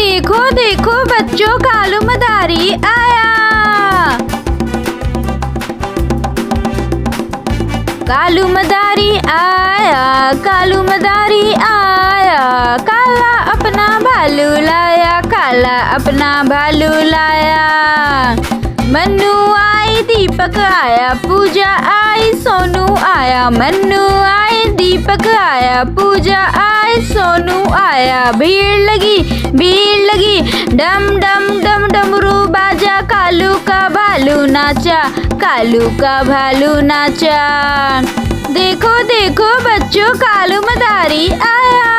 देखो देखो बच्चों, कालू मदारी आया। कालू मदारी आया, कालू मदारी आया। काला अपना भालू लाया, काला अपना भालू लाया। मन्नू आई, दीपक आया, पूजा आई, सोनू आया। मन्नू आई, दीपक आया, पूजा आई, सोनू आया। भीड़ लगी डम डम डम डमरू बाजा। कालू का भालू नाचा, कालू का भालू नाचा। देखो देखो बच्चों, कालू मदारी आया।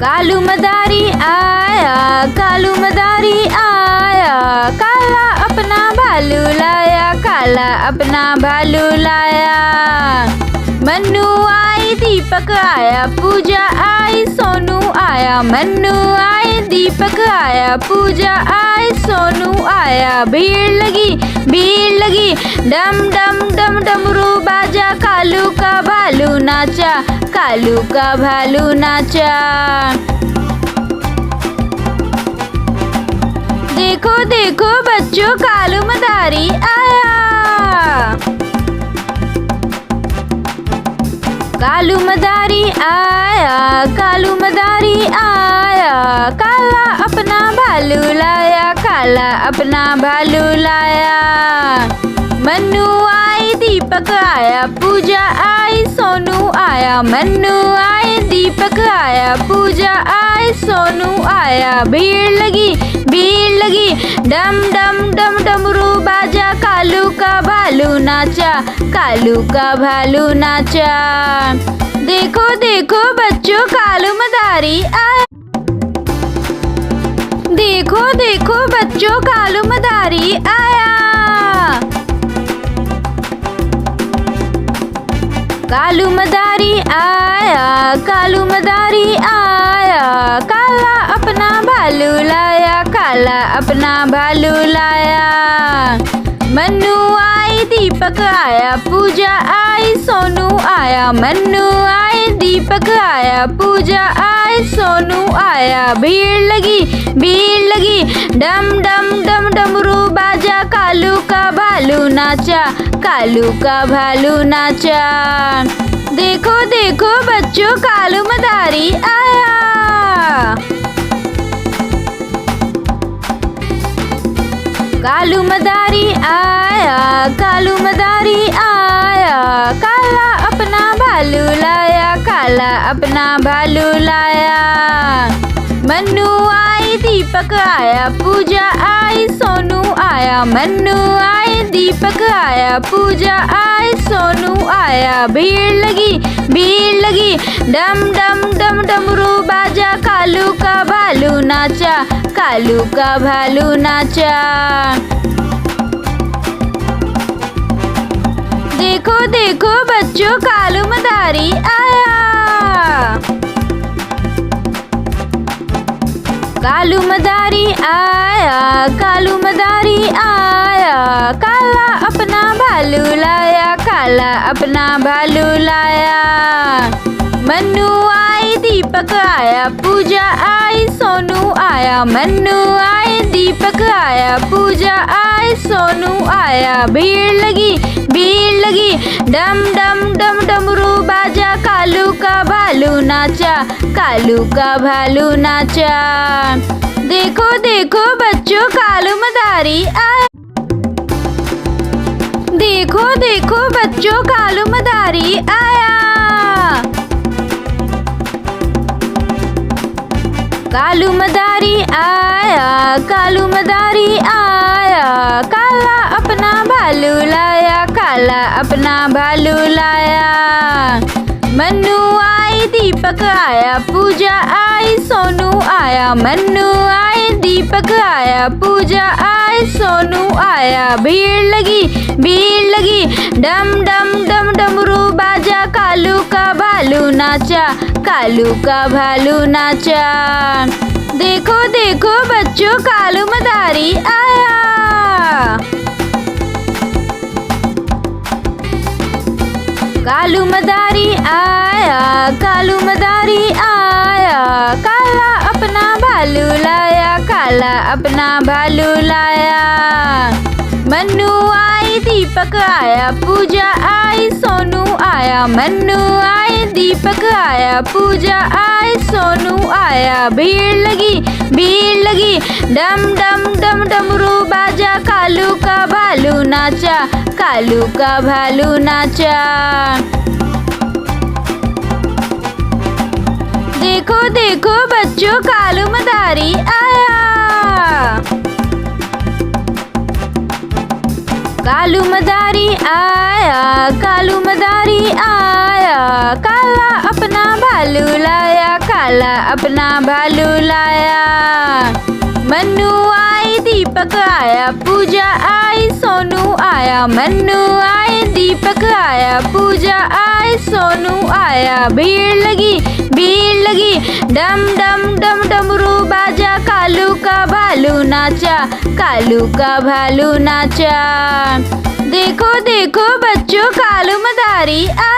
कालू मदारी आया, कालू मदारी आया। काला अपना भालू लाया, काला अपना भालू लाया। मन्नू आई, दीपक आया, पूजा आई, सोनू आया। मन्नू आई, दीपक आया, पूजा आई, सोनू आया। भीड़ लगी डम डम डम डमरू बाजा। कालू का भालू नाचा, कालू का भालू नाचा। देखो देखो बच्चों, कालू मदारी आया। कालू मदारी आया, कालू मदारी आया। काला अपना भालू लाया, काला अपना भालू लाया। मन्नू आई, दीपक आया, पूजा आई, सोनू आया। मन्नू आई, दीपक आया, पूजा आई, सोनू आया। भीड़ लगी डम डम डम डमरू बाजा। कालू का भालू नाचा, कालू का भालू नाचा। देखो देखो बच्चों, कालू मदारी आया। देखो देखो बच्चों, कालू मदारी आया। कालू मदारी आया, कालू मदारी आया। काला अपना भालू लाया, काला अपना भालू लाया। मन्नू आई, दीपक आया, पूजा आई, सोनू आया। मन्नू आई, दीपक आया, पूजा आई, सोनू आया। भीड़ लगी डम डम डम डमरू बाजा। कालू का भालू नाचा, कालू का भालू नाचा। देखो देखो बच्चों, कालू मदारी आया। कालू मदारी आया, कालू मदारी आया। काला अपना भालू लाया, काला अपना भालू लाया। मन्नू आई, दीपक आया, पूजा आई, सोनू आया। मन्नू आई, दीपक आया, पूजा आई, सोनू आया। भीड़ लगी डम डम डम डमरू बाजा। कालू का भालू नाचा, कालू का भालू नाचा। देखो देखो बच्चों, कालू मदारी आया। कालू मदारी आया, कालू मदारी आया। काला अपना भालू लाया, काला अपना भालू लाया। मन्नू आई, दीपक आया, पूजा आई, सोनू आया। मन्नू आई, दीपक आया, पूजा आई, सोनू आया। भीड़ लगी डम डम डम डमरू बाजा। कालू का भालू नाचा, कालू का भालू नाचा। देखो देखो बच्चों, कालू मदारी आया। देखो देखो बच्चों, कालू मदारी आया। कालू मदारी आया, कालू मदारी आया। काला अपना भालू लाया, काला अपना भालू लाया। मन्नू आई, दीपक आया, पूजा आई, सोनू आया। मन्नू आई, दीपक आया, पूजा आई, सोनू आया। भीड़ लगी डम डम डम डमरू बाजा। कालू का भालू नाचा, कालू का भालू नाचा। देखो देखो बच्चों, कालू मदारी आया। कालू मदारी आया, कालू मदारी आया, काला अपना भालू लाया, काला अपना भालू लाया। मन्नू आई, दीपक आया, पूजा आई, सोनू आया। मन्नू आई, दीपक आया, पूजा आई, सोनू आया। भीड़ लगी, भीड़ लगी, डम डम डम डमरू बाजा, कालू का भालू नाचा, कालू का भालू नाचा। देखो देखो बच्चों, कालू मदारी आया। कालू मदारी आया, कालू मदारी आया, काला अपना भालू लाया, काला अपना भालू लाया। मन्नू आई, दीपक आया, पूजा आई, सोनू आया। मन्नू आई, दीपक आया, पूजा आई, सोनू आया। भीड़ लगी, भीड़ लगी, डम डम डम डमरू बाजा, कालू का भालू नाचा, कालू का भालू नाचा। देखो देखो बच्चों, कालू मदारी आया।